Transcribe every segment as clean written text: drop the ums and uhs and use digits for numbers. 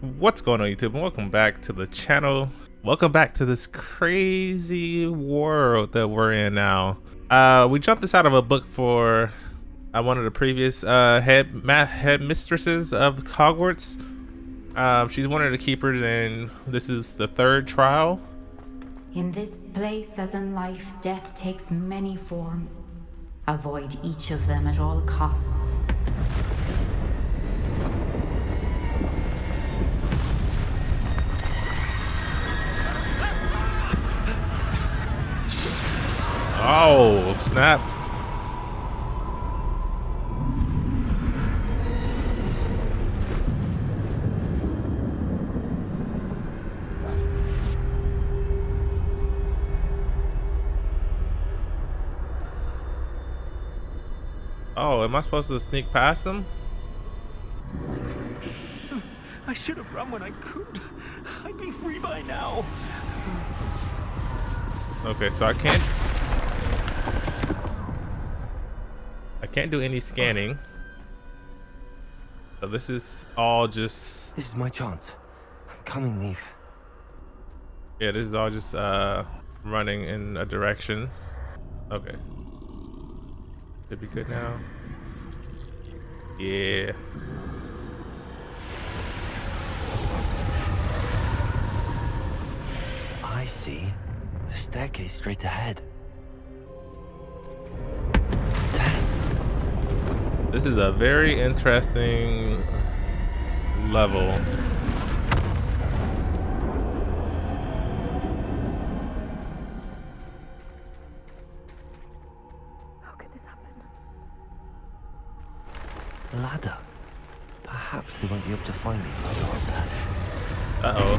What's going on, YouTube, and welcome back to the channel. Welcome back to this crazy world that we're in now. We jumped this out of a book for one of the previous headmistresses of Hogwarts. She's one of the keepers, and this is the third trial. In this place, as in life, death takes many forms. Avoid each of them at all costs. Oh, snap. Oh, am I supposed to sneak past them? I should have run when I could. I'd be free by now. Okay, so I can't do any scanning. So this is all just... This is my chance. I'm coming, Neve. Yeah, this is all just running in a direction. Okay. Should be good now. Yeah. I see. A staircase straight ahead. Death. This is a very interesting level. How could this happen? Ladder. Perhaps they won't be able to find me if I go up there. Uh-oh.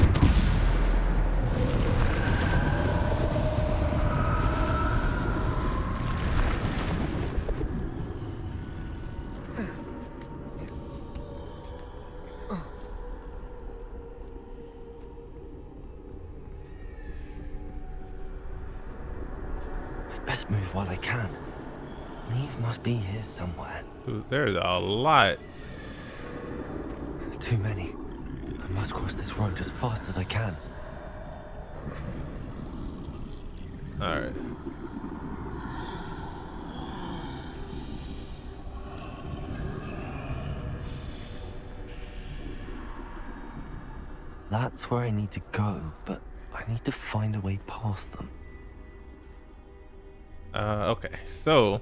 Best move while I can. Neve must be here somewhere. Ooh, there's a lot. Too many. I must cross this road as fast as I can. All right. That's where I need to go, but I need to find a way past them. Okay, so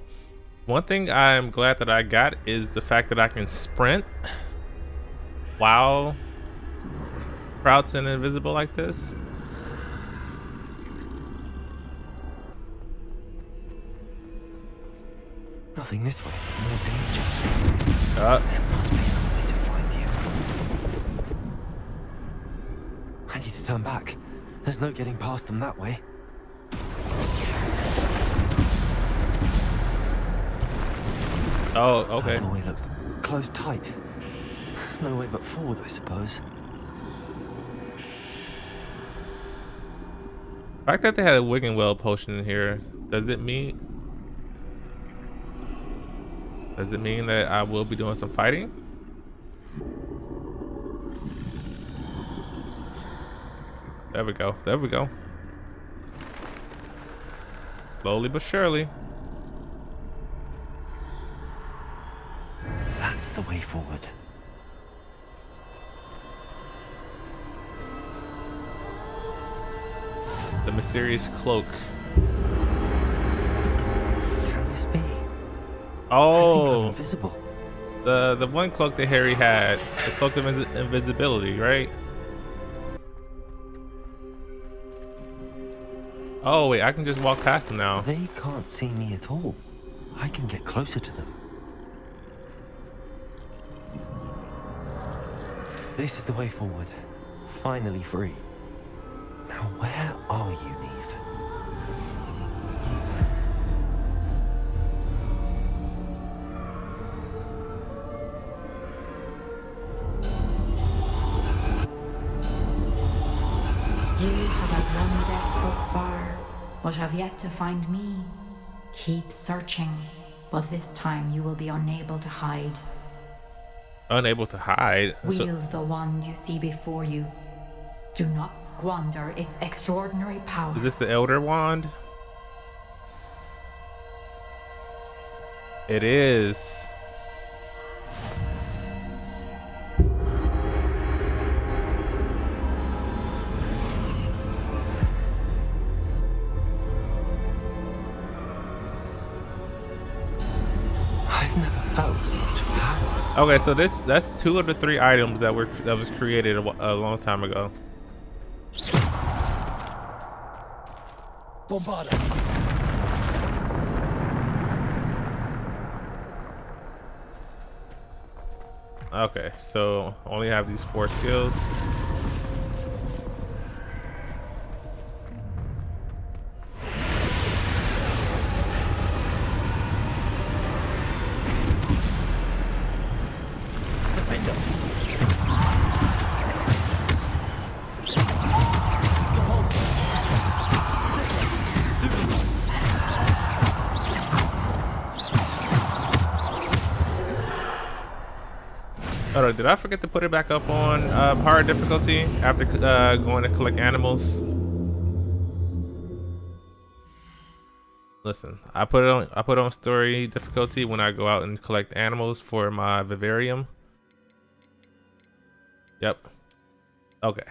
one thing I'm glad that I got is the fact that I can sprint while crouching and invisible like this. Nothing this way. More danger. Uh, There must be another way to find you. I need to turn back. There's no getting past them that way. oh, okay. That doorway looks closed tight. No way but forward, I suppose. The fact that they had a Wiggin Well potion in here, does it mean that I will be doing some fighting? There we go. There we go. Slowly but surely. That's the way forward. The mysterious cloak. Can this be? I think I'm Oh, invisible. the one cloak that Harry had, the cloak of invisibility, right? Oh wait, I can just walk past them now. They can't see me at all. I can get closer to them. This is the way forward. Finally free. Now where are you, Neve? You have outrun death thus far, but have yet to find me. Keep searching, but this time you will be unable to hide. Unable to hide. So, Wield the wand you see before you. Do not squander its extraordinary power. is this the Elder Wand? It is. I've never felt such power. Okay, so that's 2 of the 3 items that was created a long time ago. Okay, so only have these 4 skills. Oh, did I forget to put it back up on hard difficulty after going to collect animals? Listen, I put it on story difficulty when I go out and collect animals for my vivarium. Yep. Okay.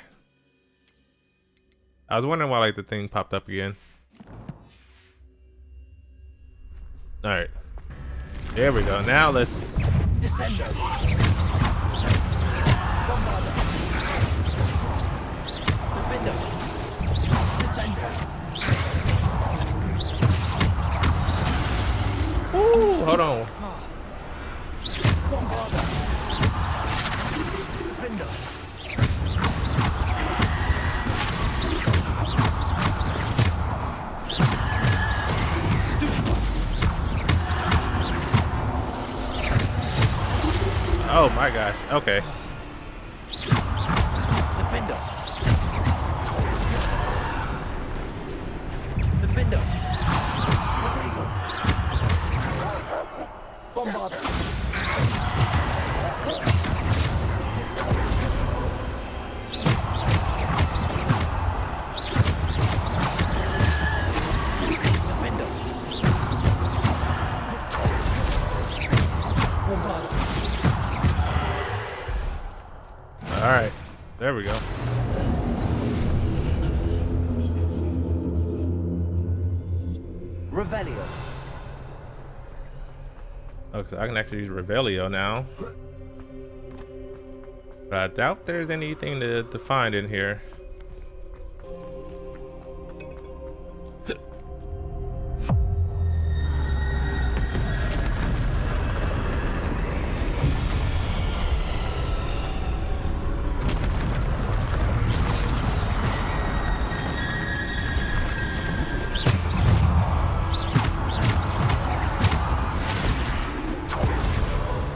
I was wondering why like the thing popped up again. All right. There we go. Now let's. Descendo. Defender. Descendo. Ooh, hold on. Bombarder. Defender. Oh my gosh. Okay. Defender. Defender. Potato. Bombarder. Defender. Bombarder. All right. There we go. Revelio. Okay, so I can actually use Revelio now. But I doubt there's anything to find in here.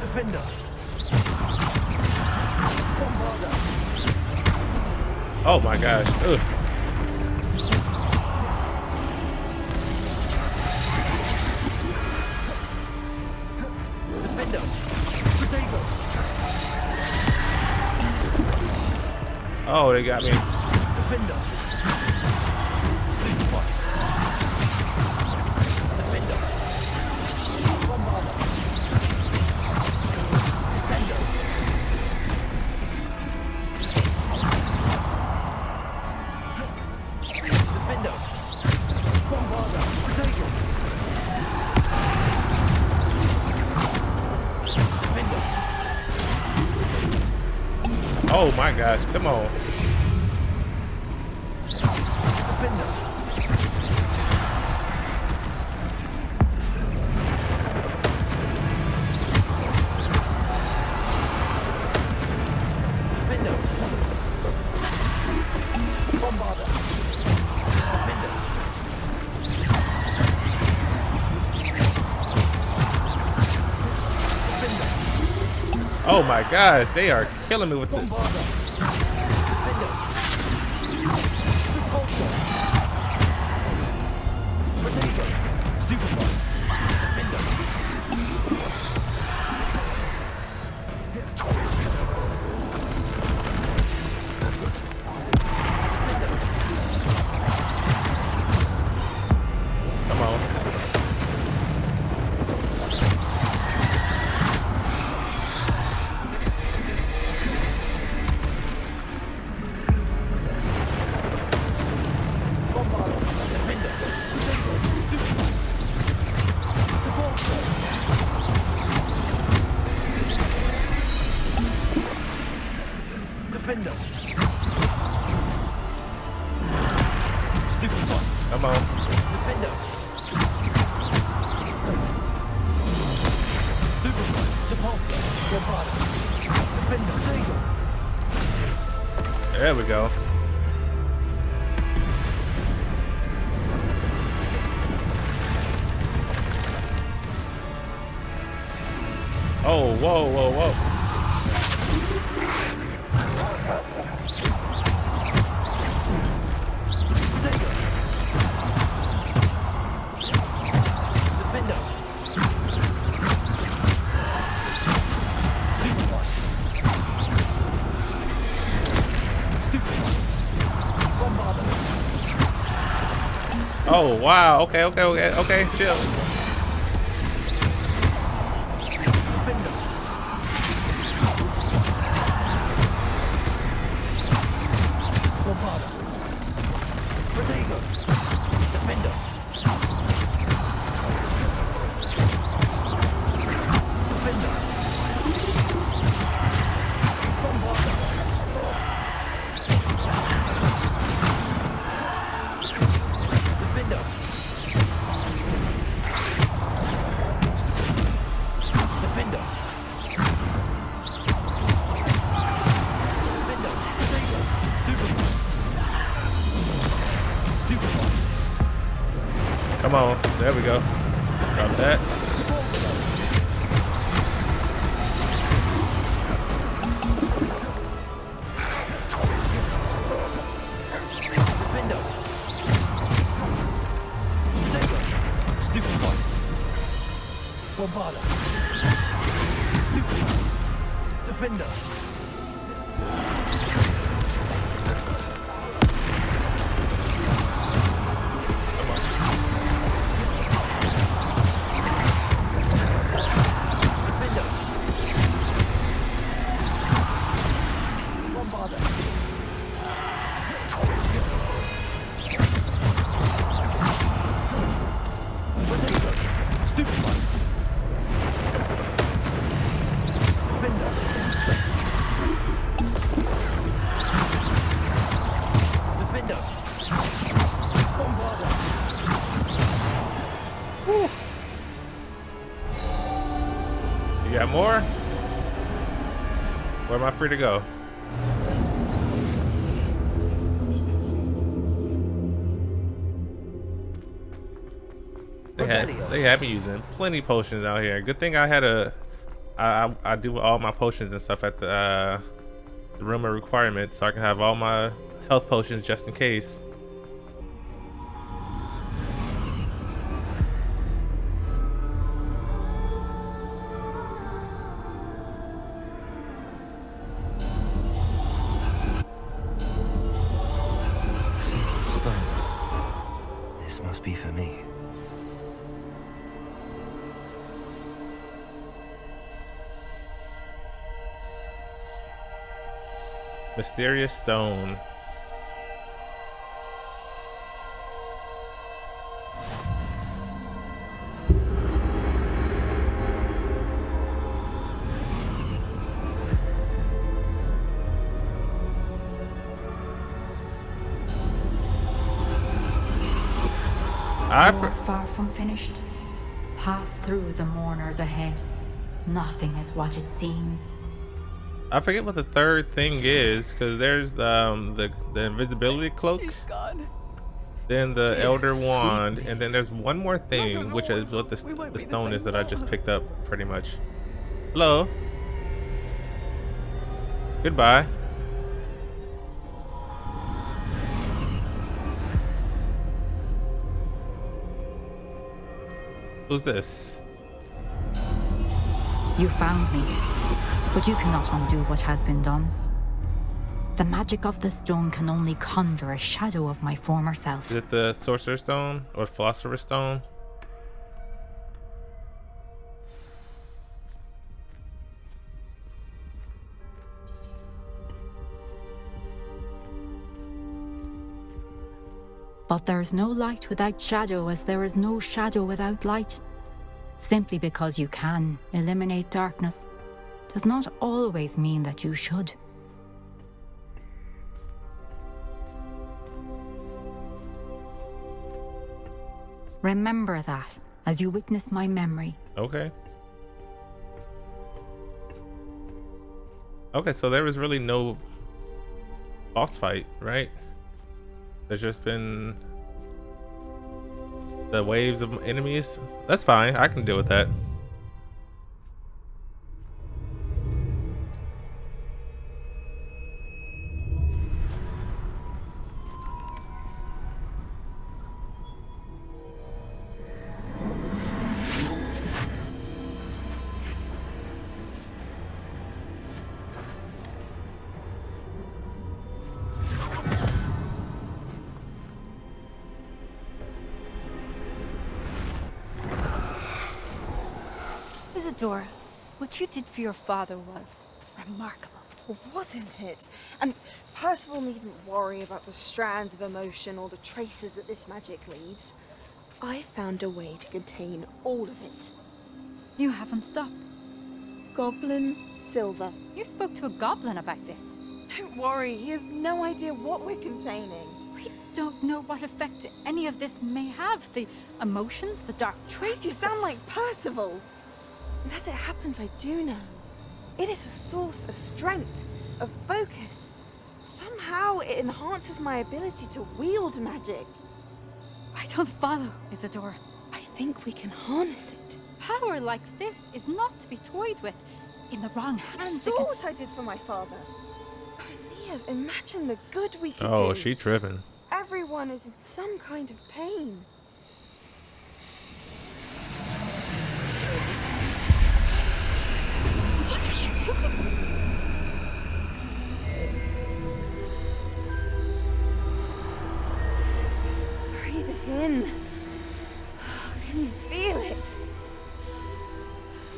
Defender. Oh my gosh. Ugh. Defender. Potato. Oh, they got me. Defender. Sleeper. Defender. Bombarder. Descendo. Defender. Bombarder. Potato. Defender. Oh my gosh. Come on. Defender. Defender. Bombarder. Defender. Defender. Oh my gosh. They are killing me with this. Bombarder. Defender. Repulsor. Potato. Stupefy. Defender. Stupid one. Come on. Defender. Stupid one. Repulsor. Bombarder. Defender. Eagle. There we go. Oh, whoa, whoa, whoa. Potato. Defender. Stupid one. Stupid one. Bombarder. Oh, wow. Okay, okay, okay, okay. Chill. Defender. Bombarder. Potato. Defender. Defender. Bombarder. Defender. Defender. Defender. Potato. Stupid one. Stupid one. Come on. There we go. Drop that. Defender. Potato. Stupid one. Bombarder. Stupid one. Defender. Defender. Bombarder. Potato. Stupid one. Defender. Defender. Bombarder. You got more? Where am I free to go? They had me using plenty potions out here. Good thing I had I do all my potions and stuff at the room of requirement, so I can have all my health potions just in case. Sacred stone. This must be for me. Mysterious stone. You're far from finished. Pass through the mourners ahead. Nothing is what it seems. I forget what the third thing is, because there's the invisibility cloak, then the elder wand, and then there's one more thing, which is what the stone is that I just picked up pretty much. Hello. Goodbye. Who's this? You found me, but you cannot undo what has been done. The magic of the stone can only conjure a shadow of my former self. Is it the Sorcerer's Stone or Philosopher's Stone? But there is no light without shadow, as there is no shadow without light. Simply because you can eliminate darkness does not always mean that you should. Remember that as you witness my memory. Okay. Okay, so there was really no boss fight, right? There's just been the waves of enemies. That's fine. I can deal with that. Isadora, what you did for your father was remarkable. Wasn't it? And Percival needn't worry about the strands of emotion or the traces that this magic leaves. I found a way to contain all of it. You haven't stopped. Goblin Silver. You spoke to a goblin about this. Don't worry, he has no idea what we're containing. We don't know what effect any of this may have. The emotions, the dark traits. You sound like Percival. And as it happens, I do know. It is a source of strength, of focus. Somehow it enhances my ability to wield magic. I don't follow, Isadora. I think we can harness it. Power like this is not to be toyed with. In the wrong You hands. saw what I did for my father. Oh, Neve, imagine the good we could do. Oh, she tripping. Everyone is in some kind of pain. What are you doing? Breathe it in. Can you feel it?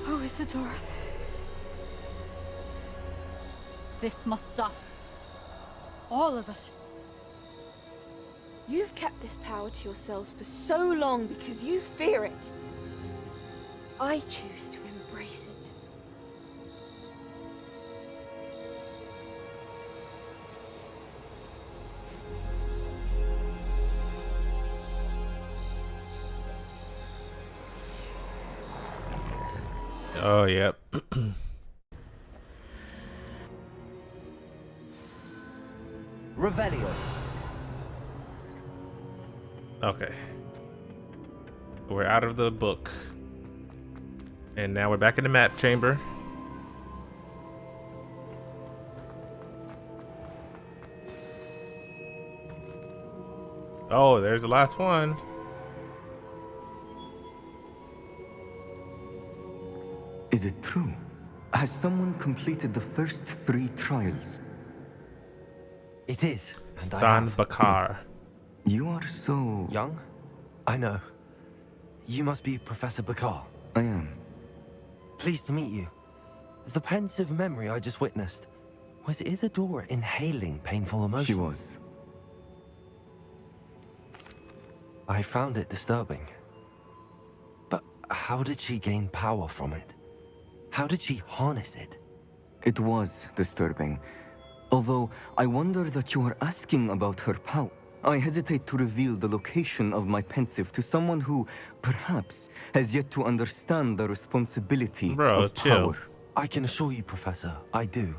Oh, Isadora. This must stop. All of it. You've kept this power to yourselves for so long because you fear it. I choose to embrace it. Oh, yep. Revelio. Okay. We're out of the book. And now we're back in the map chamber. Oh, there's the last one. Is it true? Has someone completed the first 3 trials? It is. And I San have. Bakar. You are so... Young? I know. You must be Professor Bakar. I am. Pleased to meet you. The pensive memory I just witnessed. Was Isadora inhaling painful emotions? She was. I found it disturbing. But how did she gain power from it? How did she harness it? It was disturbing. Although, I wonder that you are asking about her power. I hesitate to reveal the location of my pensive to someone who, perhaps, has yet to understand the responsibility of chill. power. I can assure you, Professor, I do.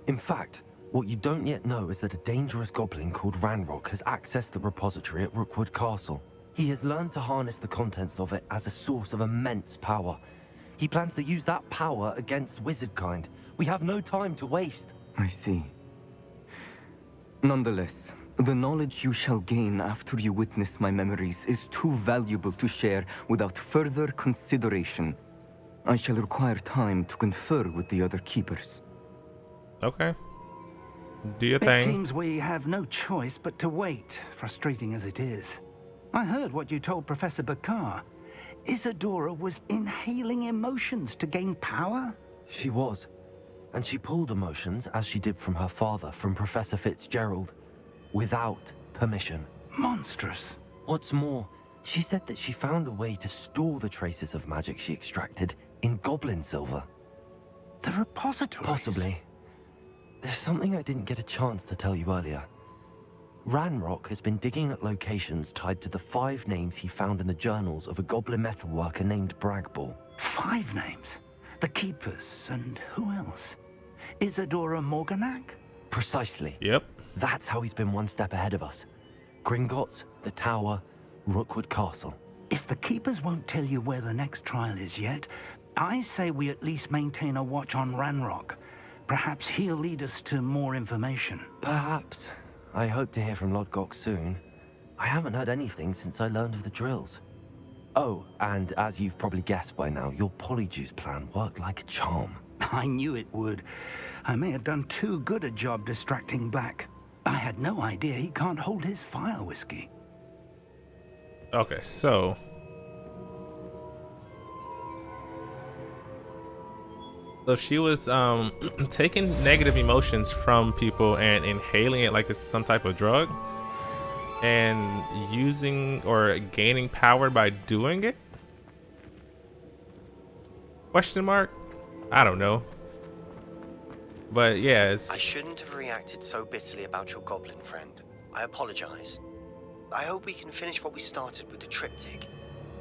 In fact, what you don't yet know is that a dangerous goblin called Ranrock has accessed the repository at Rookwood Castle. He has learned to harness the contents of it as a source of immense power. He plans to use that power against wizardkind. We have no time to waste. I see. Nonetheless, the knowledge you shall gain after you witness my memories is too valuable to share without further consideration. I shall require time to confer with the other keepers. Okay. Do your It thing. seems we have no choice but to wait, frustrating as it is. I heard what you told Professor Bakar. Isadora was inhaling emotions to gain power? She was. And she pulled emotions, as she did from her father, from Professor Fitzgerald, without permission. Monstrous. What's more, she said that she found a way to store the traces of magic she extracted in goblin silver. The repository. Possibly. There's something I didn't get a chance to tell you earlier. Ranrock has been digging at locations tied to the 5 names he found in the journals of a goblin metalworker named Bragball. 5 names? The Keepers, and who else? Isadora Morganac? Precisely. Yep. That's how he's been one step ahead of us. Gringotts, the Tower, Rookwood Castle. If the Keepers won't tell you where the next trial is yet, I say we at least maintain a watch on Ranrock. Perhaps he'll lead us to more information. Perhaps. I hope to hear from Lodgok soon. I haven't heard anything since I learned of the drills. Oh, and as you've probably guessed by now, your Polyjuice plan worked like a charm. I knew it would. I may have done too good a job distracting Black. I had no idea he can't hold his fire whiskey. Okay, so she was taking negative emotions from people and inhaling it like it's some type of drug, and using or gaining power by doing it? Question mark? I don't know. But yeah, I shouldn't have reacted so bitterly about your goblin friend. I apologize. I hope we can finish what we started with the triptych.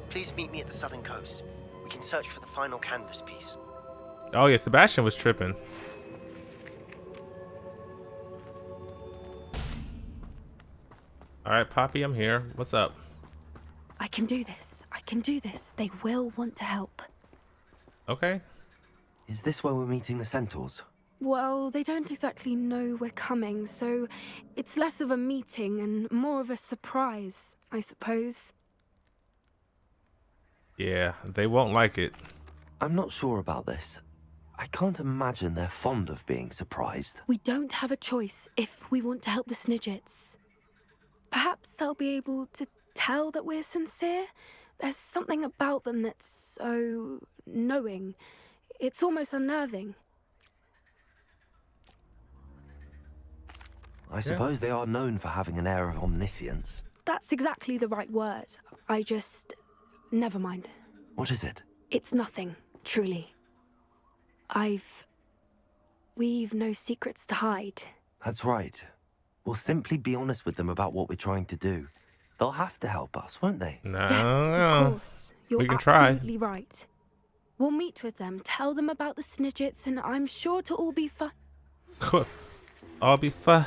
Please meet me at the southern coast. We can search for the final canvas piece. Oh yeah, Sebastian was tripping. All right, Poppy, I'm here. What's up? I can do this. I can do this. They will want to help. Okay. Is this where we're meeting the Centaurs? Well, they don't exactly know we're coming, so it's less of a meeting and more of a surprise, I suppose. Yeah, they won't like it. I'm not sure about this. I can't imagine they're fond of being surprised. We don't have a choice if we want to help the Snidgets. Perhaps they'll be able to tell that we're sincere. There's something about them that's so knowing. It's almost unnerving. I suppose they are known for having an air of omniscience. That's exactly the right word. I just... never mind. What is it? It's nothing, truly. We've no secrets to hide. That's right. We'll simply be honest with them about what we're trying to do. They'll have to help us, won't they? No, Yes, of course. You're we can try. absolutely right. We'll meet with them, tell them about the Snidgets, and I'm sure to all be fine. All be fine.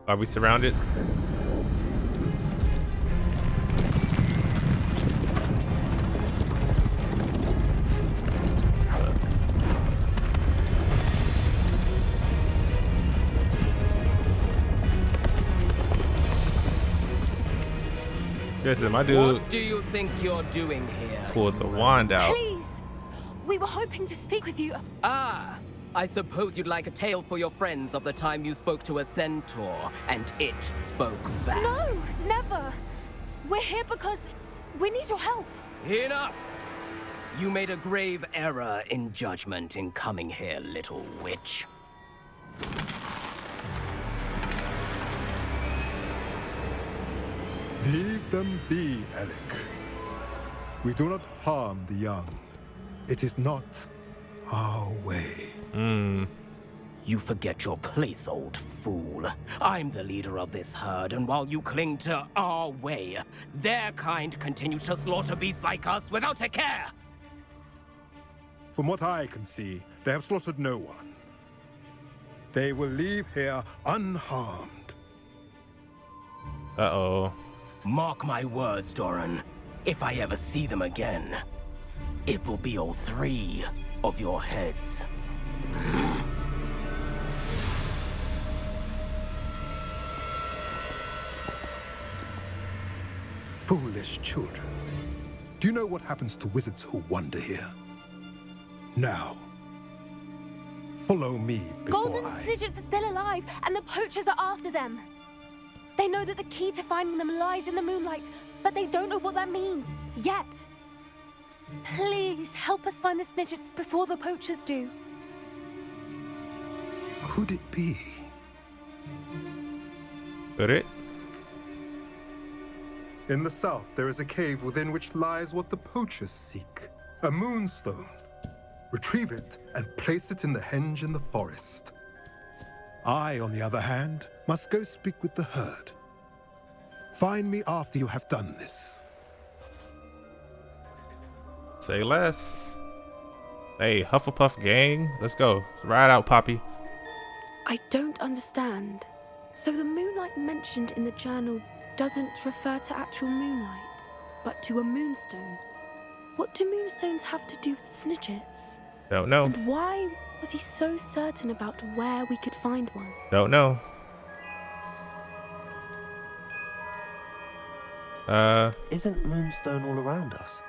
Are we surrounded? Listen, my dude. What do you think you're doing here? Pulled the wand out. Please! We were hoping to speak with you. Ah! I suppose you'd like a tale for your friends of the time you spoke to a centaur, and it spoke back. No, never. We're here because we need your help. Enough! You made a grave error in judgment in coming here, little witch. Leave them be, Alec. We do not harm the young. It is not our way. You forget your place, old fool. I'm the leader of this herd, and while you cling to our way, their kind continues to slaughter beasts like us without a care. From what I can see, they have slaughtered no one. They will leave here unharmed. Uh-oh. Mark my words, Doran. If I ever see them again, it will be all 3 of your heads. Foolish children. Do you know what happens to wizards who wander here? Now, follow me before Golden Snidgets are still alive, and the poachers are after them. They know that the key to finding them lies in the moonlight, but they don't know what that means, yet. Please, help us find the Snidgets before the poachers do. Could it be? Could it? In the south, there is a cave within which lies what the poachers seek. A moonstone. Retrieve it and place it in the henge in the forest. I, on the other hand, must go speak with the herd. Find me after you have done this. Say less. Hey, Hufflepuff gang, let's go. Ride out, Poppy. I don't understand. So the moonlight mentioned in the journal doesn't refer to actual moonlight, but to a moonstone. What do moonstones have to do with snidgets? Don't know. And why was he so certain about where we could find one? Don't know. Isn't Moonstone all around us?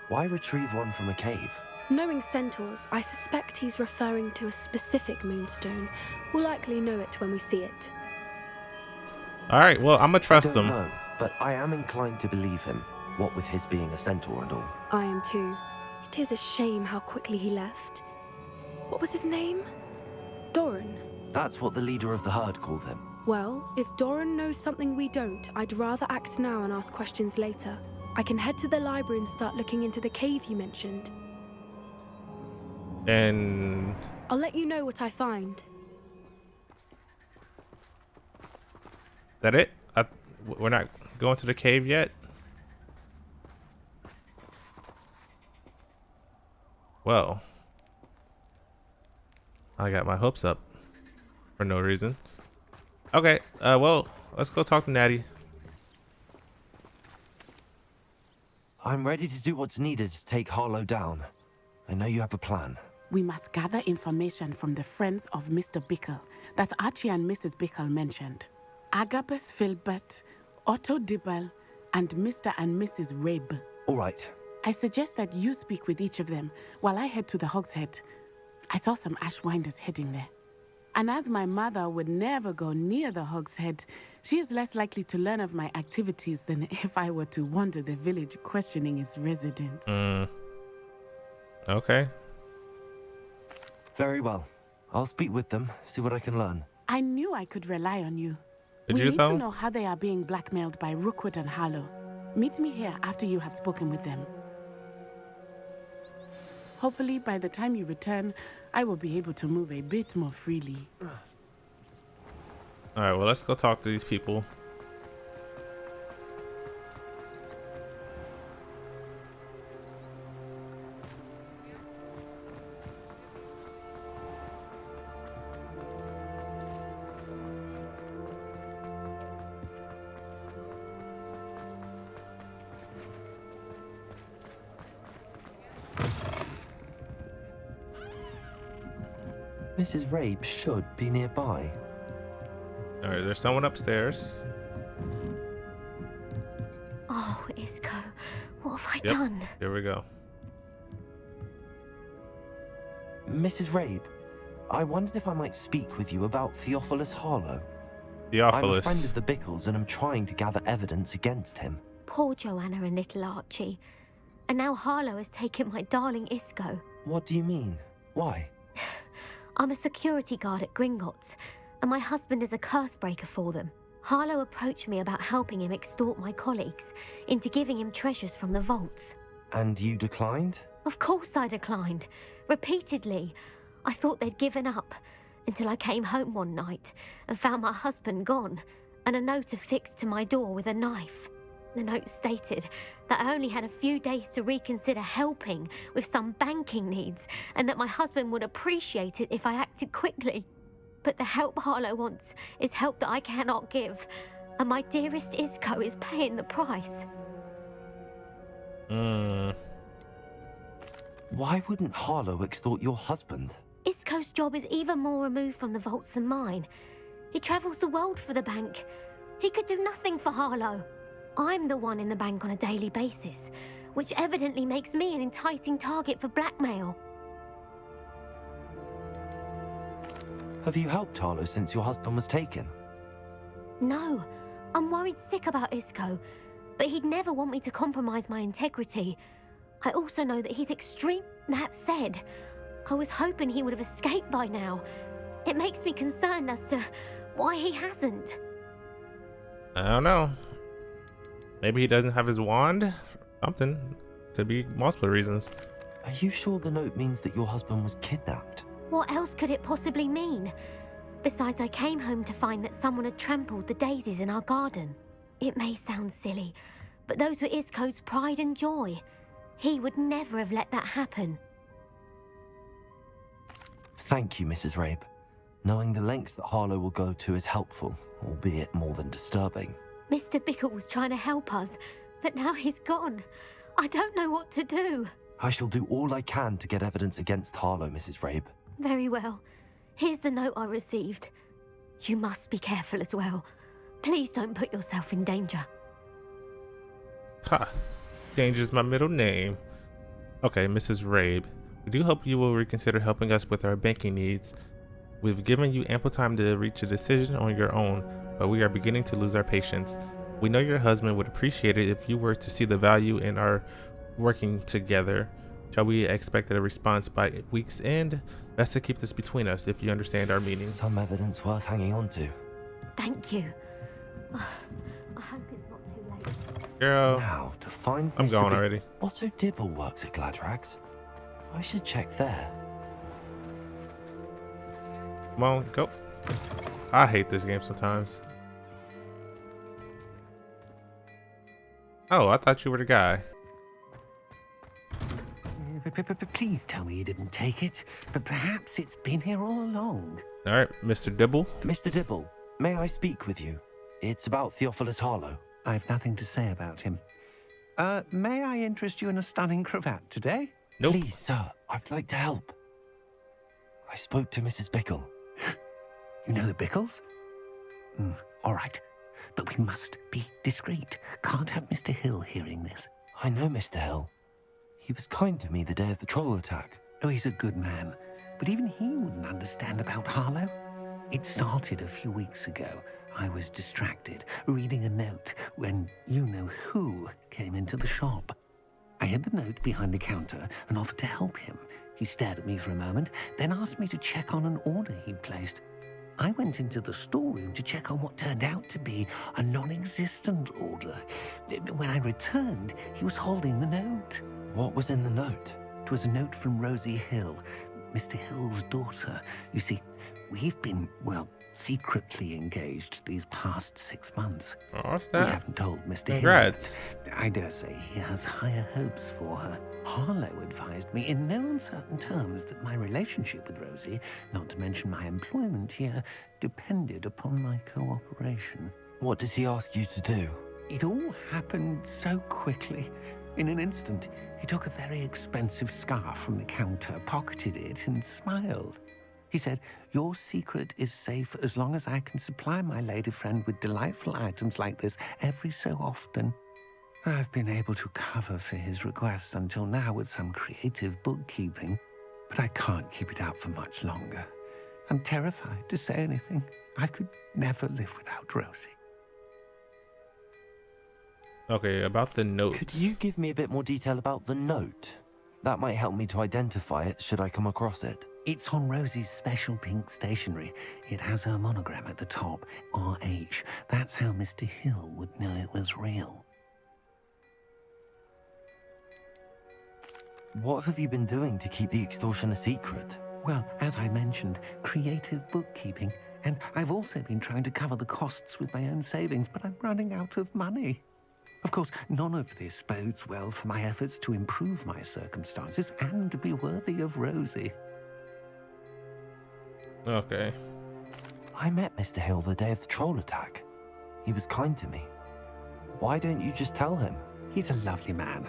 Why retrieve one from a cave? Knowing centaurs, I suspect he's referring to a specific moonstone. We'll likely know it when we see it. Alright, well, I'm gonna trust him. No, but I am inclined to believe him, what with his being a centaur and all. I am too. It is a shame how quickly he left. What was his name? Doran. That's what the leader of the herd called him. Well, if Doran knows something we don't, I'd rather act now and ask questions later. I can head to the library and start looking into the cave you mentioned. And I'll let you know what I find. that it? We're not going to the cave yet? Well, I got my hopes up for no reason. Okay, well, let's go talk to Natty. I'm ready to do what's needed to take Harlow down. I know you have a plan. We must gather information from the friends of Mr. Bickle that Archie and Mrs. Bickle mentioned. Agabus Filbert, Otto Dibble, and Mr. and Mrs. Rabe. All right. I suggest that you speak with each of them while I head to the Hogshead. I saw some Ashwinders heading there. And as my mother would never go near the Hogshead, she is less likely to learn of my activities than if I were to wander the village questioning its residents. Okay. Very well. I'll speak with them, see what I can learn. I knew I could rely on you. Did we you need though? to know how they are being blackmailed by Rookwood and Harlow. Meet me here after you have spoken with them. Hopefully, by the time you return, I will be able to move a bit more freely. Alright, well, let's go talk to these people. Mrs. Rabe should be nearby. Alright, there's someone upstairs. Oh, Isco, what have I Yep, done? here we go. Mrs. Rabe, I wondered if I might speak with you about Theophilus Harlow. Theophilus. I'm a friend of the Bickles and I'm trying to gather evidence against him. Poor Joanna and little Archie. And now Harlow has taken my darling Isco. What do you mean? Why? I'm a security guard at Gringotts, and my husband is a curse breaker for them. Harlow approached me about helping him extort my colleagues into giving him treasures from the vaults. And you declined? Of course I declined. Repeatedly. I thought they'd given up, until I came home one night and found my husband gone, and a note affixed to my door with a knife. The note stated that I only had a few days to reconsider helping with some banking needs, and that my husband would appreciate it if I acted quickly. But the help Harlow wants is help that I cannot give, and my dearest Isco is paying the price. Why wouldn't Harlow extort your husband? Isco's job is even more removed from the vaults than mine. He travels the world for the bank. He could do nothing for Harlow. I'm the one in the bank on a daily basis, which evidently makes me an enticing target for blackmail. Have you helped Harlow since your husband was taken? No, I'm worried sick about Isco, but he'd never want me to compromise my integrity. I also know that he's extreme. That said, I was hoping he would have escaped by now. It makes me concerned as to why he hasn't. I don't know. Maybe he doesn't have his wand? Something. Could be multiple reasons. Are you sure the note means that your husband was kidnapped? What else could it possibly mean? Besides, I came home to find that someone had trampled the daisies in our garden. It may sound silly, but those were Isco's pride and joy. He would never have let that happen. Thank you, Mrs. Rabe. Knowing the lengths that Harlow will go to is helpful, albeit more than disturbing. Mr. Bickle was trying to help us, but now he's gone. I don't know what to do. I shall do all I can to get evidence against Harlow, Mrs. Rabe. Very well. Here's the note I received. You must be careful as well. Please don't put yourself in danger. Ha. Danger's my middle name. Okay, Mrs. Rabe. We do hope you will reconsider helping us with our banking needs. We've given you ample time to reach a decision on your own, but we are beginning to lose our patience. We know your husband would appreciate it if you were to see the value in our working together. Shall we expect a response by week's end? Best to keep this between us, if you understand our meaning. Some evidence worth hanging on to. Thank you. I hope it's not too late. Girl, now to find I'm Mr. gone already. Otto Dibble works at Gladrags. I should check there. Come on, go. I hate this game sometimes. Oh, I thought you were the guy. Please tell me you didn't take it, but perhaps it's been here all along. All right, Mr. Dibble. Mr. Dibble, may I speak with you? It's about Theophilus Harlow. I've nothing to say about him. May I interest you in a stunning cravat today? Nope. Please, sir, I'd like to help. I spoke to Mrs. Bickle. You know the Bickles? All right, but we must be discreet. Can't have Mr. Hill hearing this. I know Mr. Hill. He was kind to me the day of the troll attack. Oh, he's a good man, but even he wouldn't understand about Harlow. It started a few weeks ago. I was distracted, reading a note, when you-know-who came into the shop. I hid the note behind the counter and offered to help him. He stared at me for a moment, then asked me to check on an order he'd placed. I went into the storeroom to check on what turned out to be a non-existent order. When I returned, he was holding the note. What was in the note? It was a note from Rosie Hill, Mr. Hill's daughter. You see, we've been, well, secretly engaged these past 6 months. Oh, what's that? We haven't told Mr. Congrats. Hill. I dare say he has higher hopes for her. Harlow advised me in no uncertain terms that my relationship with Rosie, not to mention my employment here, depended upon my cooperation. What does he ask you to do? It all happened so quickly. In an instant, he took a very expensive scarf from the counter, pocketed it, and smiled. He said, "Your secret is safe as long as I can supply my lady friend with delightful items like this every so often." I've been able to cover for his requests until now with some creative bookkeeping, but I can't keep it up for much longer. I'm terrified to say anything. I could never live without Rosie. Okay, about the notes. Could you give me a bit more detail about the note? That might help me to identify it should I come across it. It's on Rosie's special pink stationery. It has her monogram at the top, RH. That's how Mr. Hill would know it was real. What have you been doing to keep the extortion a secret? Well, as I mentioned, creative bookkeeping. And I've also been trying to cover the costs with my own savings, but I'm running out of money. Of course, none of this bodes well for my efforts to improve my circumstances and to be worthy of Rosie. Okay. I met Mr. Hill the day of the troll attack. He was kind to me. Why don't you just tell him? He's a lovely man.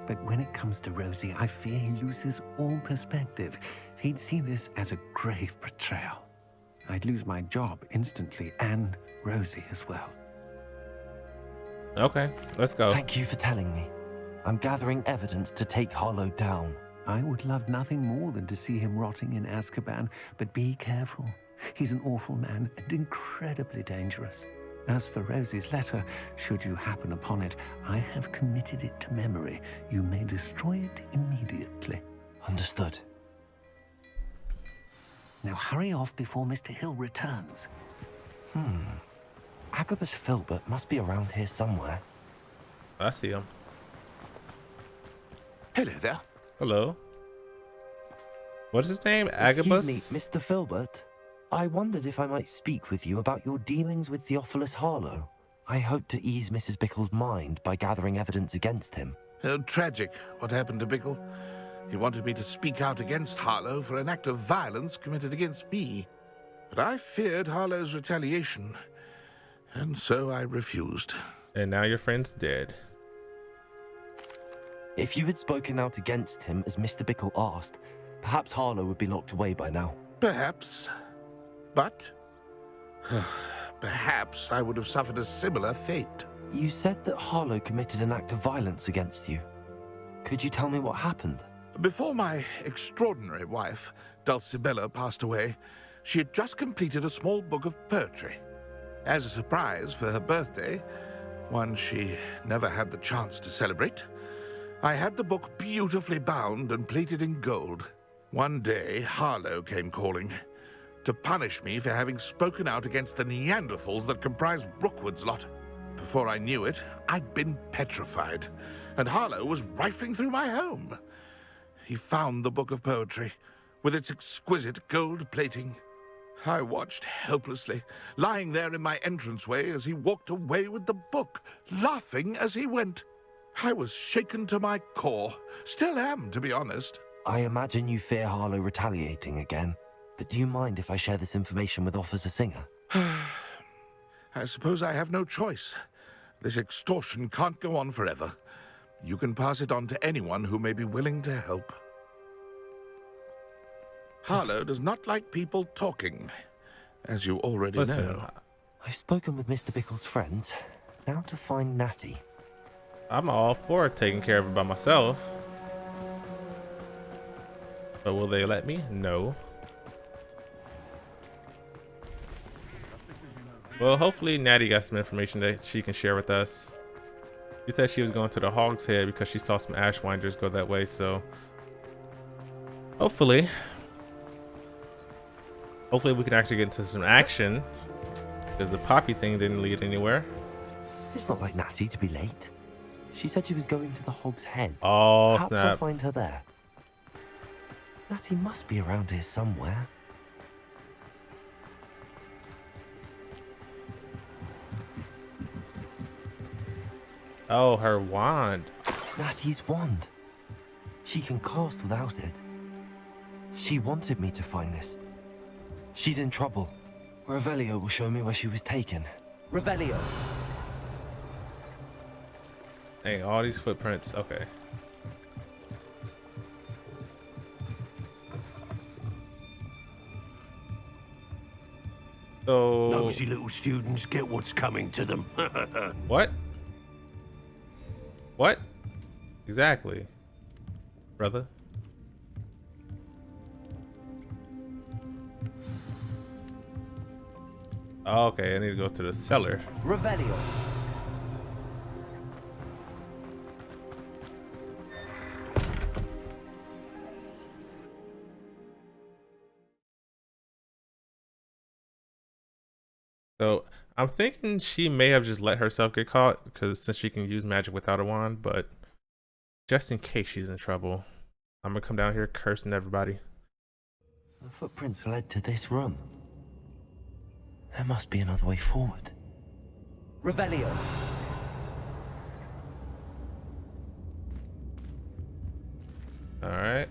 But when it comes to Rosie, I fear he loses all perspective. He'd see this as a grave betrayal. I'd lose my job instantly, and Rosie as well. Okay, let's go. Thank you for telling me. I'm gathering evidence to take Harlow down. I would love nothing more than to see him rotting in Azkaban, but be careful. He's an awful man and incredibly dangerous. As for Rosie's letter, should you happen upon it, I have committed it to memory. You may destroy it immediately. Understood. Now hurry off before Mr. Hill returns. Agabus Filbert must be around here somewhere. I see him. Hello there. Hello. What is his name? Agabus? Excuse me, Mr. Filbert. I wondered if I might speak with you about your dealings with Theophilus Harlow. I hope to ease Mrs. Bickle's mind by gathering evidence against him. Tragic, what happened to Bickle. He wanted me to speak out against Harlow for an act of violence committed against me. But I feared Harlow's retaliation, and so I refused. And now your friend's dead. If you had spoken out against him as Mr. Bickle asked, perhaps Harlow would be locked away by now. Perhaps. But perhaps I would have suffered a similar fate. You said that Harlow committed an act of violence against you. Could you tell me what happened? Before my extraordinary wife, Dulcibella, passed away, she had just completed a small book of poetry. As a surprise for her birthday, one she never had the chance to celebrate, I had the book beautifully bound and plated in gold. One day, Harlow came calling to punish me for having spoken out against the Neanderthals that comprise Rookwood's lot. Before I knew it, I'd been petrified, and Harlow was rifling through my home. He found the book of poetry, with its exquisite gold plating. I watched helplessly, lying there in my entranceway as he walked away with the book, laughing as he went. I was shaken to my core. Still am, to be honest. I imagine you fear Harlow retaliating again, but do you mind if I share this information with Officer Singer? I suppose I have no choice. This extortion can't go on forever. You can pass it on to anyone who may be willing to help. Harlow does not like people talking, as you already know. I've spoken with Mr. Bickle's friends. Now to find Natty. I'm all for taking care of it by myself. But will they let me? No. Well, hopefully Natty got some information that she can share with us. She said she was going to the Hog's Head because she saw some Ashwinders go that way, so hopefully we can actually get into some action, because the Poppy thing didn't lead anywhere. It's not like Natty to be late. She said she was going to the Hog's Head. Oh, Perhaps snap. I'll find her there. Natty must be around here somewhere. Oh, her wand. Natty's wand. She can cast without it. She wanted me to find this. She's in trouble. Revelio will show me where she was taken. Revelio! Hey, all these footprints. Okay. So Nosy little students get what's coming to them. what? What? Exactly, brother. Oh, okay, I need to go to the cellar. Revelio. So I'm thinking she may have just let herself get caught, because since she can use magic without a wand, but just in case she's in trouble, I'm gonna come down here cursing everybody. The footprints led to this room. There must be another way forward. Revelio. All right.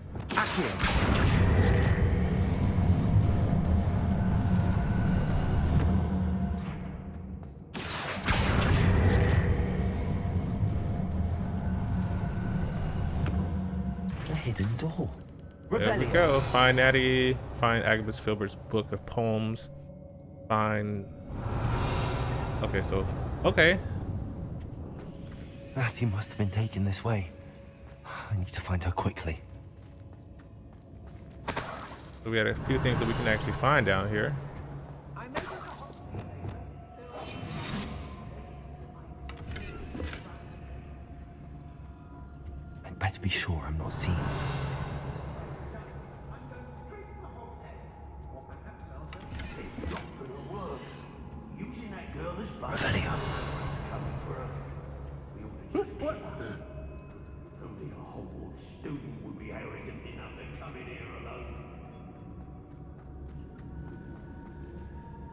A hidden door. There we go. Find Natty. Find Agabus Filbert's book of poems. Find. Okay, so okay. Natty must have been taken this way. I need to find her quickly. So we got a few things that we can actually find down here. I'd better be sure I'm not seen. Revelio. Only a Hogwarts student would be arrogant enough to come in here alone.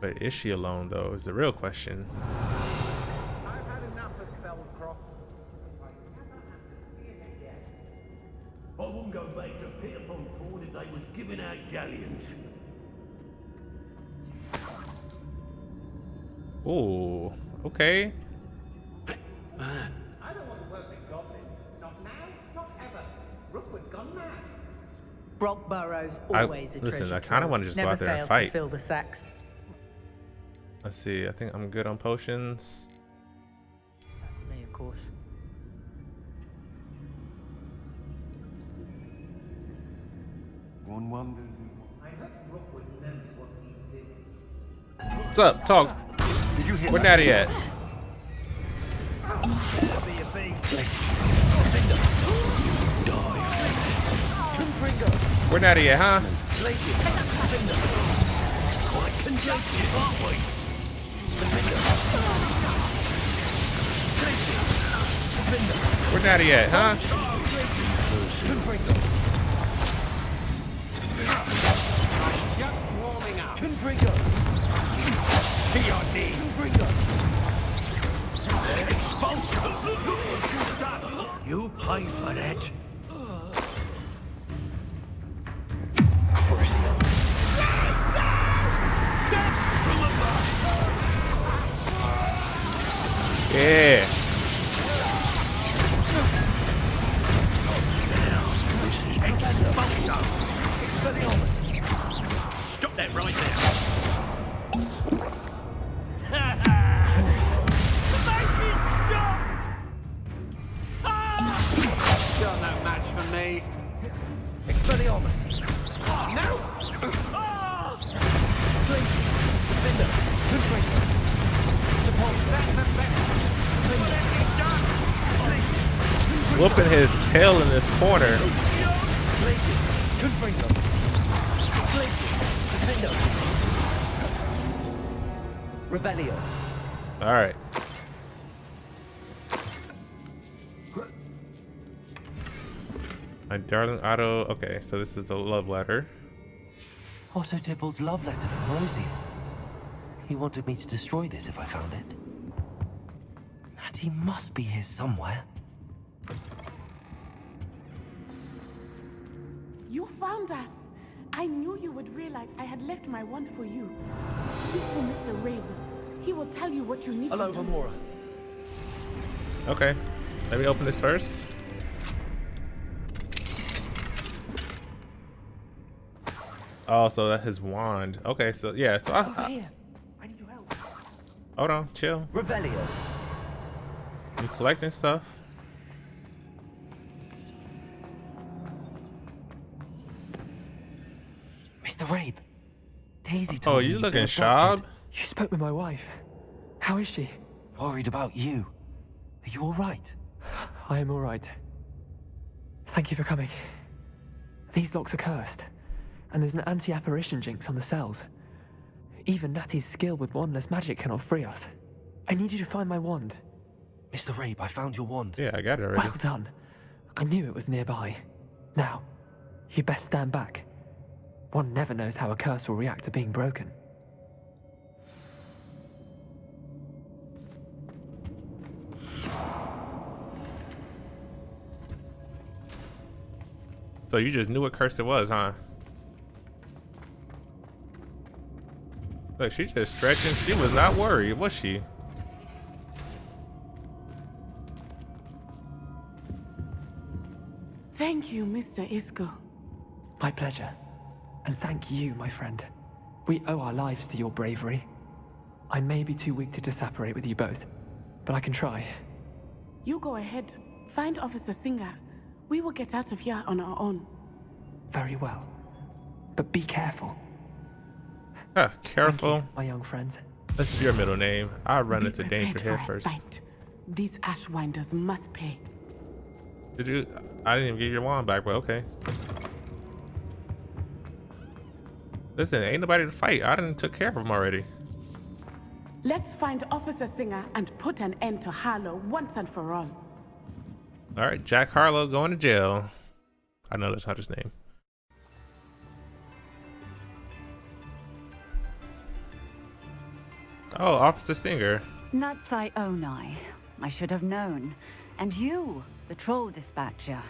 But is she alone though? Is the real question. I've had enough of Spellcroft. I wouldn't go back to Pierpont Ford if they was giving out galleons. Ooh, okay. I don't want to work with goblins. Not now, not ever. Rookwood's gone mad. Brock Burrow's always a treasure Listen, I kind of want to just go out there and failed fight. to fill the sacks. Let's see. I think I'm good on potions. That's me, of course. One wonders. I hope Rookwood knows what he did. What's up? Talk. Did you hear Where Natty at? Where Natty at, huh? Where Natty at, huh? Just warming up. To your knees. Expulsion. You pay for that. Yeah. Stop that right now. You're no match for me. Expelliarmus! No! Whooping his tail in this corner. Revelio. All right. My darling Otto. Okay, so this is the love letter. Otto Dibble's love letter from Rosie. He wanted me to destroy this if I found it. Natty must be here somewhere. You found us. I knew you would realize I had left my wand for you. Speak to Mr. Raven. He will tell you what you need to do. Homora. Okay, let me open this first. Oh, so that's his wand. Okay, so yeah, so Here. I need your help. hold on, chill. Revelio. I'm collecting stuff. Mr. Rabe, Daisy Oh, told me you you'd looking been sharp? abducted. You spoke with my wife. How is she? Worried about you. Are you all right? I am all right. Thank you for coming. These locks are cursed, and there's an anti-apparition jinx on the cells. Even Natty's skill with wandless magic cannot free us. I need you to find my wand. Mr. Rabe, I found your wand. Yeah, I got it already. Well done. I knew it was nearby. Now, you best stand back. One never knows how a curse will react to being broken. So you just knew what curse it was, huh? Look, she just stretching. She was not worried, was she? Thank you, Mr. Isco. My pleasure. And thank you, my friend. We owe our lives to your bravery. I may be too weak to disapparate with you both, but I can try. You go ahead. Find Officer Singer. We will get out of here on our own. Very well. But be careful. Ah, careful. Thank you, my young friends. That's your middle name. I run Be into prepared danger for here a first. fight. These Ashwinders must pay. Did you? I didn't even give your wand back, but okay. Listen, ain't nobody to fight. I done took care of them already. Let's find Officer Singer and put an end to Harlow once and for all. All right, Jack Harlow going to jail. I know that's not his name. Oh, Officer Singer. Natsai Onai. I should have known. And you, the troll dispatcher.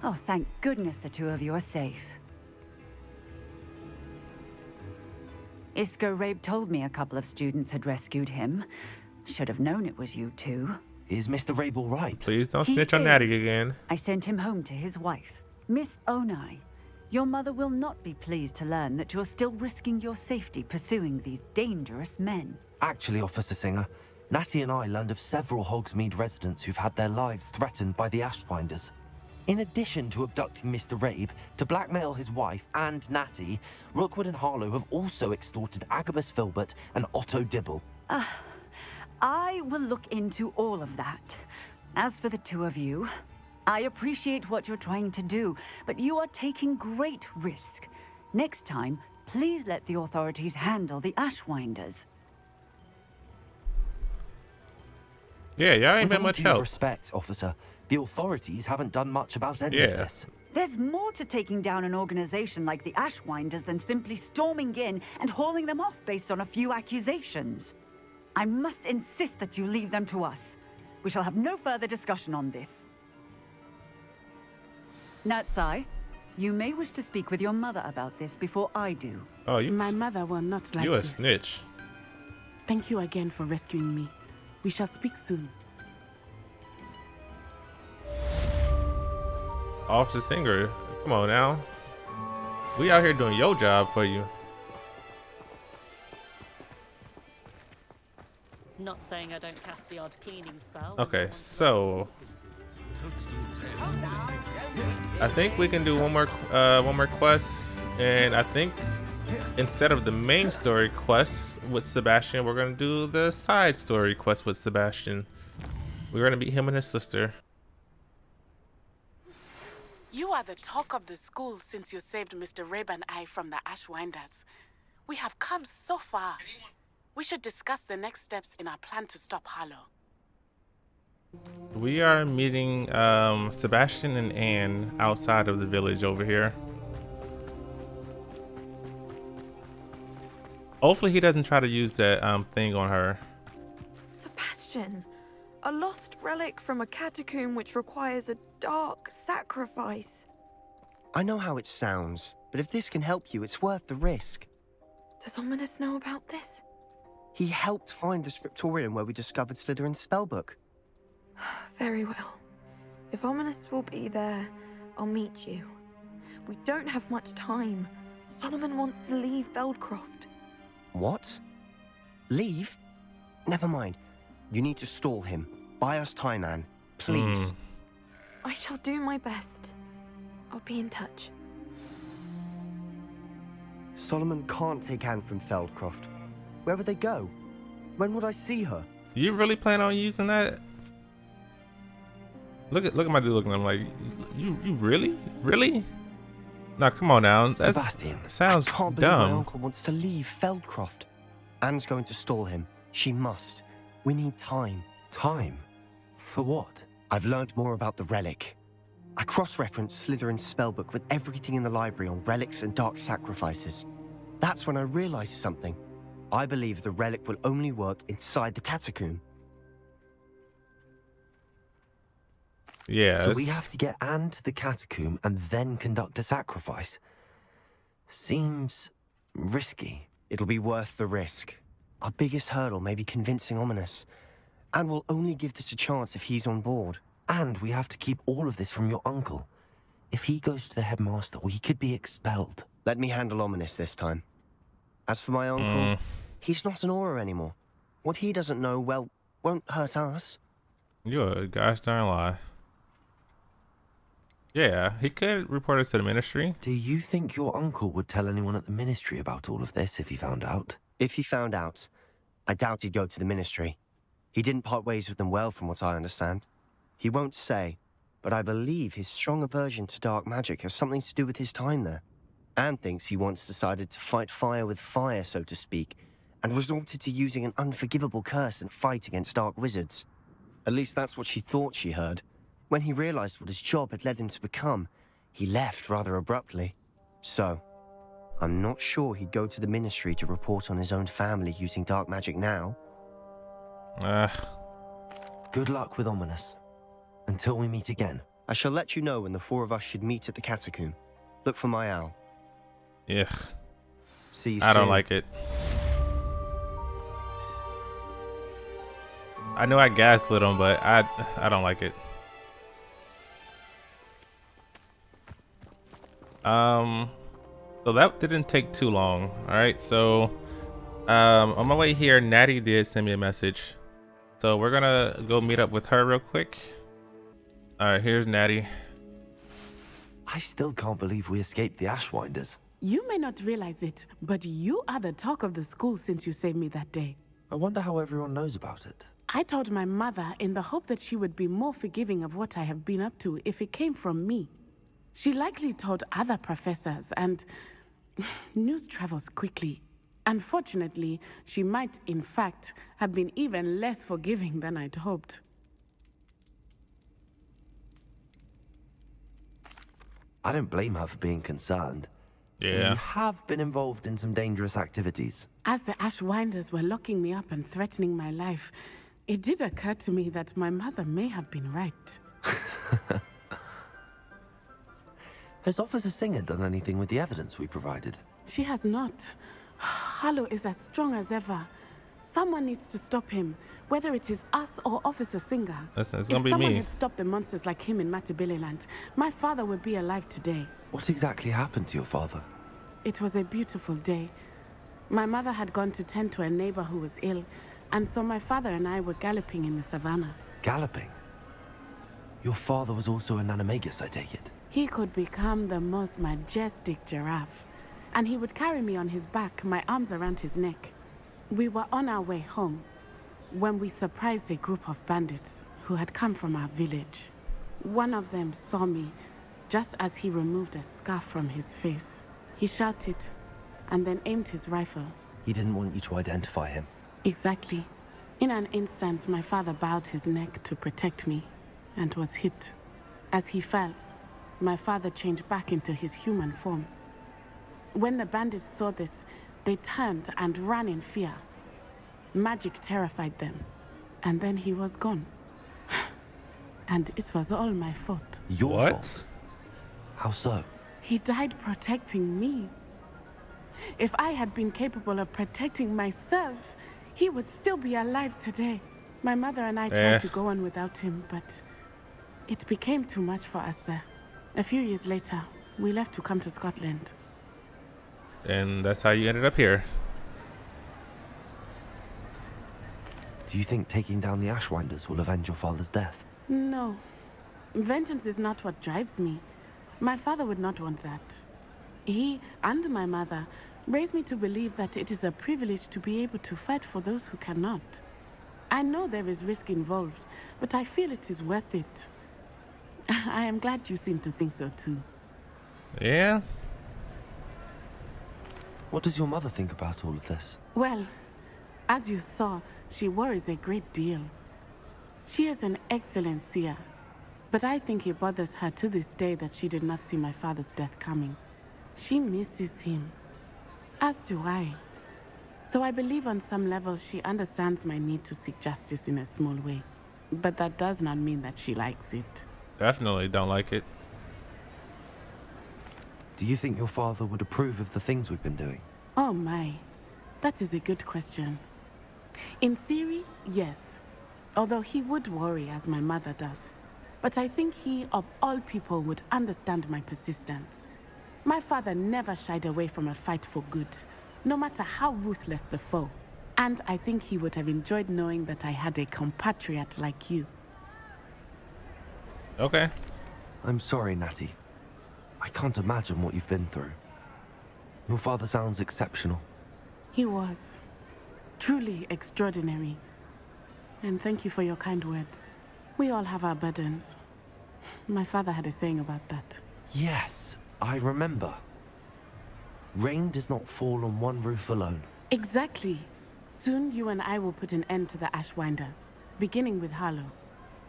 Oh, thank goodness the two of you are safe. Isco Rabe told me a couple of students had rescued him. Should have known it was you two. Is Mr. Rabe all right? Please don't He snitch on Natty is. again. I sent him home to his wife. Miss Onai, your mother will not be pleased to learn that you're still risking your safety pursuing these dangerous men. Actually, Officer Singer, Natty and I learned of several Hogsmeade residents who've had their lives threatened by the Ashwinders. In addition to abducting Mr. Rabe to blackmail his wife and Natty, Rookwood and Harlow have also extorted Agabus Filbert and Otto Dibble. I will look into all of that. As for the two of you, I appreciate what you're trying to do, but you are taking great risk. Next time, please let the authorities handle the Ashwinders. Yeah, y'all ain't With been all much due help. respect, officer, the authorities haven't done much about any of this. There's more to taking down an organization like the Ashwinders than simply storming in and hauling them off based on a few accusations. I must insist that you leave them to us. We shall have no further discussion on this. Natsai, you may wish to speak with your mother about this before I do. Oh, you. My mother will not like You a this. snitch. Thank you again for rescuing me. We shall speak soon. Officer Singer, come on now. We out here doing your job for you. Not saying I don't cast the odd cleaning spell. Okay, so I think we can do one more quest, and I think instead of the main story quest with Sebastian, we're gonna do the side story quest with Sebastian. We're gonna beat him and his sister. You are the talk of the school since you saved Mr. Rabe and I from the Ashwinders. We have come so far. We should discuss the next steps in our plan to stop Harlow. We are meeting Sebastian and Anne outside of the village over here. Hopefully he doesn't try to use that thing on her. Sebastian, a lost relic from a catacomb which requires a dark sacrifice. I know how it sounds, but if this can help you, it's worth the risk. Does Ominous know about this? He helped find the scriptorium where we discovered Slytherin's spellbook. Very well. If Ominous will be there, I'll meet you. We don't have much time. Solomon wants to leave Feldcroft. What? Leave? Never mind. You need to stall him. Buy us time, Anne. Please. I shall do my best. I'll be in touch. Solomon can't take Anne from Feldcroft. Where would they go? When would I see her? You really plan on using that? Look at my dude looking at him like, you really? Nah, come on now. That's, Sebastian, sounds I can't believe my dumb. uncle wants to leave Feldcroft. Anne's going to stall him. She must. We need time. Time? For what? I've learned more about the relic. I cross-referenced Slytherin's spellbook with everything in the library on relics and dark sacrifices. That's when I realized something. I believe the relic will only work inside the catacomb. Yeah. So we have to get Anne to the catacomb and then conduct a sacrifice. Seems risky. It'll be worth the risk. Our biggest hurdle may be convincing Ominous. And we'll only give this a chance if he's on board. And we have to keep all of this from your uncle. If he goes to the headmaster, he could be expelled. Let me handle Ominous this time. As for my uncle, he's not an Auror anymore. What he doesn't know, well, won't hurt us. You're a gosh darn lie. Yeah, he could report us to the ministry. Do you think your uncle would tell anyone at the ministry about all of this if he found out? If he found out, I doubt he'd go to the ministry. He didn't part ways with them well, from what I understand. He won't say, but I believe his strong aversion to dark magic has something to do with his time there. Anne thinks he once decided to fight fire with fire, so to speak, and resorted to using an unforgivable curse and fight against dark wizards. At least that's what she thought she heard. When he realized what his job had led him to become, he left rather abruptly. So, I'm not sure he'd go to the Ministry to report on his own family using dark magic now. Good luck with Ominous. Until we meet again. I shall let you know when the four of us should meet at the catacomb. Look for my owl. Yeah. See you I don't soon. like it. I know I gaslit him, but I don't like it. So that didn't take too long. All right, so on my way here, Natty did send me a message, so we're gonna go meet up with her real quick. All right, here's Natty. I still can't believe we escaped the Ashwinders. You may not realize it, but you are the talk of the school since you saved me that day. I wonder how everyone knows about it. I told my mother in the hope that she would be more forgiving of what I have been up to if it came from me. She likely told other professors, and news travels quickly. Unfortunately, she might, in fact, have been even less forgiving than I'd hoped. I don't blame her for being concerned. Yeah. You have been involved in some dangerous activities. As the Ashwinders were locking me up and threatening my life, it did occur to me that my mother may have been right. Has Officer Singer done anything with the evidence we provided? She has not. Harlow is as strong as ever. Someone needs to stop him, whether it is us or Officer Singer. Listen, it's if gonna be someone me. had stopped the monsters like him in Matabeleland, my father would be alive today. What exactly happened to your father? It was a beautiful day. My mother had gone to tend to a neighbor who was ill, and so my father and I were galloping in the savannah. Galloping? Your father was also an animagus, I take it? He could become the most majestic giraffe, and he would carry me on his back, my arms around his neck. We were on our way home when we surprised a group of bandits who had come from our village. One of them saw me just as he removed a scarf from his face. He shouted and then aimed his rifle. He didn't want you to identify him. Exactly. In an instant, my father bowed his neck to protect me and was hit. As he fell, my father changed back into his human form. When the bandits saw this, they turned and ran in fear. Magic terrified them, and then he was gone. And it was all my fault. Your fault? How so? He died protecting me. If I had been capable of protecting myself, he would still be alive today. My mother and I tried to go on without him, but it became too much for us there. A few years later, we left to come to Scotland. And that's how you ended up here. Do you think taking down the Ashwinders will avenge your father's death? No. Vengeance is not what drives me. My father would not want that. He and my mother raised me to believe that it is a privilege to be able to fight for those who cannot. I know there is risk involved, but I feel it is worth it. I am glad you seem to think so too. Yeah? What does your mother think about all of this? Well, as you saw, she worries a great deal. She is an excellent seer, but I think it bothers her to this day that she did not see my father's death coming. She misses him, as do I. So I believe on some level she understands my need to seek justice in a small way. But that does not mean that she likes it. Definitely don't like it. Do you think your father would approve of the things we've been doing? Oh my, that is a good question. In theory, yes. Although he would worry as my mother does. But I think he, of all people, would understand my persistence. My father never shied away from a fight for good, no matter how ruthless the foe. And I think he would have enjoyed knowing that I had a compatriot like you. Okay. I'm sorry, Natty. I can't imagine what you've been through. Your father sounds exceptional. He was. Truly extraordinary. And thank you for your kind words. We all have our burdens. My father had a saying about that. Yes, I remember. Rain does not fall on one roof alone. Exactly. Soon you and I will put an end to the Ashwinders, beginning with Harlow.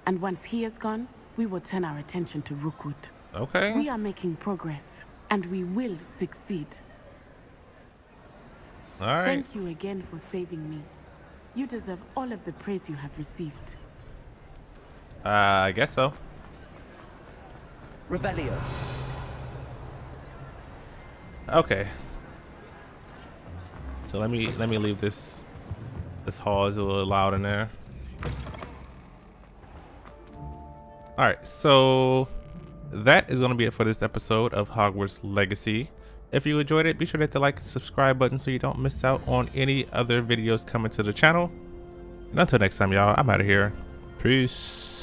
And once he is gone, we will turn our attention to Rookwood. Okay. We are making progress, and we will succeed. All right. Thank you again for saving me. You deserve all of the praise you have received. I guess so. Revelio. Okay. So let me leave this. This hall is a little loud in there. All right, so that is going to be it for this episode of Hogwarts Legacy. If you enjoyed it, be sure to hit the like and subscribe button so you don't miss out on any other videos coming to the channel. And until next time, y'all, I'm out of here. Peace.